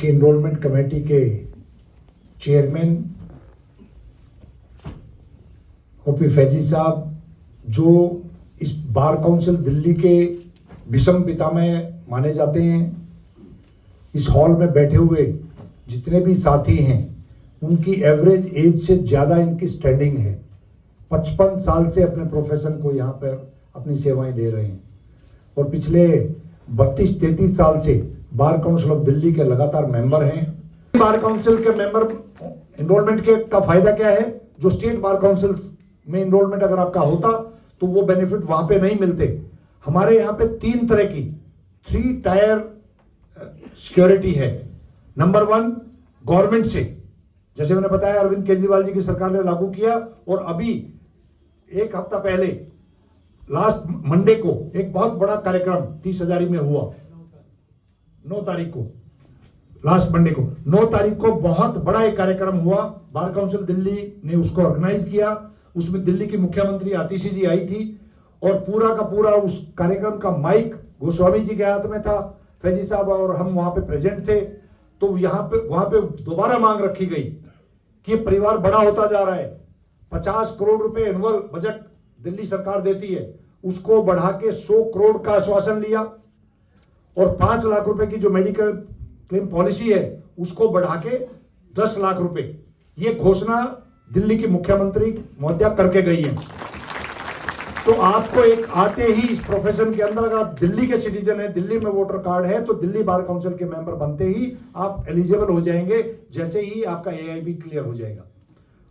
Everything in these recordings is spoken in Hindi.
की एनरोलमेंट कमेटी के चेयरमैन ओपी फैजी साहब, जो इस बार काउंसिल दिल्ली के विषम पिता में माने जाते हैं, इस हॉल में बैठे हुए जितने भी साथी हैं उनकी एवरेज एज से ज़्यादा इनकी स्टैंडिंग है। 55 साल से अपने प्रोफेशन को यहाँ पर अपनी सेवाएं दे रहे हैं और पिछले 32-33 साल से बार काउंसिल ऑफ दिल्ली के लगातार मेंबर हैं। बार काउंसिल के मेंबर एनरोलमेंट के का फायदा क्या है? जो स्टेट बार काउंसिल में एनरोलमेंट अगर आपका होता तो वो बेनिफिट वहां पे नहीं मिलते। हमारे यहाँ पे 3 तरह की 3 टायर सिक्योरिटी है। नंबर 1 गवर्नमेंट से, जैसे मैंने बताया अरविंद केजरीवाल जी की सरकार ने लागू किया और अभी 1 हफ्ता पहले लास्ट मंडे को एक बहुत बड़ा कार्यक्रम 30 हजारी में हुआ। 9 तारीख को, लास्ट मंडे को 9 तारीख को बहुत बड़ा एक कार्यक्रम हुआ। बार काउंसिल दिल्ली ने उसको ऑर्गेनाइज किया। उसमें दिल्ली की मुख्यमंत्री आतिशी जी आई थी और पूरा का पूरा उस कार्यक्रम का माइक गोस्वामी जी के हाथ में था, फैजी साहब और हम वहां पे प्रेजेंट थे। तो वहां पे दोबारा मांग रखी गई कि ये परिवार बड़ा होता जा रहा है। 50 करोड़ रुपए एनुअल बजट दिल्ली सरकार देती है, उसको बढ़ा के 100 करोड़ का आश्वासन लिया और 5 लाख रुपए की जो मेडिकल क्लेम पॉलिसी है उसको बढ़ा के 10 लाख रुपए, ये घोषणा दिल्ली की मुख्यमंत्री महोदया करके गई है। तो आपको एक आते ही इस प्रोफेशन के अंदर, अगर आप दिल्ली के सिटीजन हैं, दिल्ली में वोटर कार्ड है, तो दिल्ली बार काउंसिल के मेंबर बनते ही आप एलिजिबल हो जाएंगे, जैसे ही आपका एआईबी क्लियर हो जाएगा।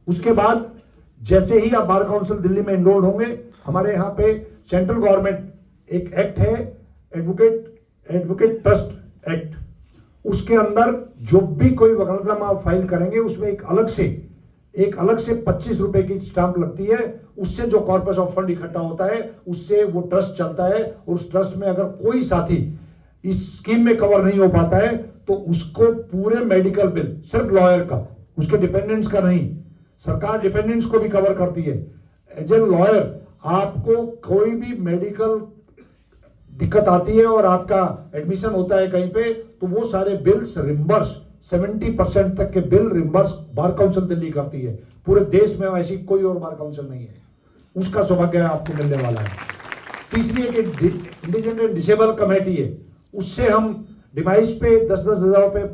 उसके बाद जैसे ही आप बार काउंसिल दिल्ली में एनरोल होंगे, हमारे यहाँ पे सेंट्रल गवर्नमेंट एक एक्ट है, एडवोकेट ट्रस्ट एक्ट, उसके अंदर जो भी कोई वकालतनामा आप फाइल करेंगे उसमें एक अलग से 25 रुपए की स्टाम्प लगती है। उससे जो कॉर्पस ऑफ फंड इकट्ठा होता है उससे वो ट्रस्ट चलता है और उस ट्रस्ट में अगर कोई साथी इस स्कीम में कवर नहीं हो पाता है तो उसको पूरे मेडिकल बिल, सिर्फ लॉयर का, उसके डिपेंडेंट्स का नहीं, सरकार डिपेंडेंट्स को भी कवर करती है। एज ए लॉयर आपको कोई भी मेडिकल दिक्कत आती है और आपका एडमिशन होता है कहीं पे, तो वो सारे बिल्स रिम्बर्स, 70% तक के bill reimburse bar council Delhi करती है। पूरे देश में ऐसी कोई और बार काउंसिल नहीं है, उसका सौभाग्य आपको मिलने वाला है। तीसरी एक इंडिजेंट एंड डिसेबल कमेटी है, उससे हम डिवाइस पे 10-10 हजार रुपए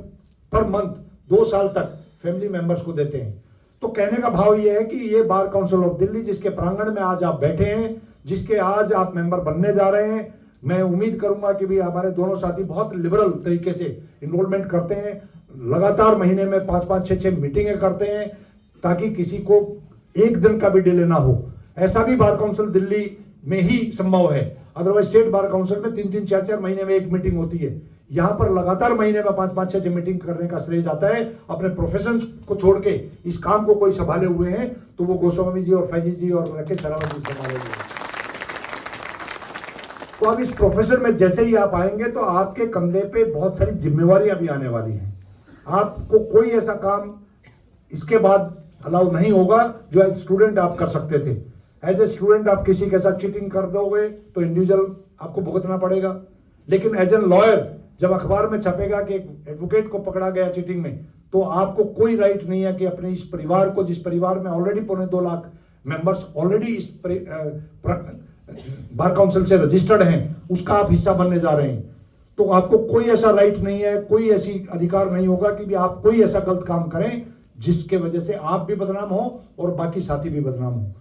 पर मंथ 2 साल तक फैमिली मेंबर्स को देते हैं। तो कहने का भाव ये है कि ये बार काउंसिल ऑफ दिल्ली जिसके प्रांगण में आज आप बैठे हैं, जिसके आज आप मेंबर बनने जा रहे हैं, मैं उम्मीद करूंगा कि भी हमारे दोनों साथी बहुत लिबरल तरीके से इनरोलमेंट करते हैं, लगातार महीने में 5-5, 6-6 मीटिंगें करते हैं ताकि किसी को एक दिन का भी डिले ना हो। ऐसा भी बार काउंसिल दिल्ली में ही संभव है, अदरवाइज स्टेट बार काउंसिल में 3-3, 4-4 महीने में एक मीटिंग होती है। यहाँ पर लगातार महीने में 5-5, 6-6 मीटिंग करने का श्रेय जाता है। अपने प्रोफेशन को छोड़ के इस काम को कोई संभाले हुए हैं तो वो गोस्वामी जी और फैजी जी और राकेश शरावत जी संभाले हुए हैं। तो अब इस प्रोफेशन में जैसे ही आप आएंगे तो आपके कंधे पे बहुत सारी जिम्मेवारियां भी आने वाली हैं। आपको कोई ऐसा काम इसके बाद अलाउ नहीं होगा जो एज स्टूडेंट आप कर सकते थे। एज ए स्टूडेंट आप किसी के साथ चीटिंग कर दोगे तो इंडिविजुअल आपको भुगतना पड़ेगा, लेकिन एज एन लॉयर जब अखबार में छपेगा कि एक एडवोकेट को पकड़ा गया चीटिंग में, तो आपको कोई राइट नहीं है कि अपने इस परिवार को, जिस परिवार में ऑलरेडी 2.25 लाख मेंबर्स ऑलरेडी इस बार काउंसिल से रजिस्टर्ड हैं, उसका आप हिस्सा बनने जा रहे हैं। तो आपको कोई ऐसा राइट नहीं है, कोई ऐसी अधिकार नहीं होगा कि भी आप कोई ऐसा गलत काम करें जिसके वजह से आप भी बदनाम हो और बाकी साथी भी बदनाम हो।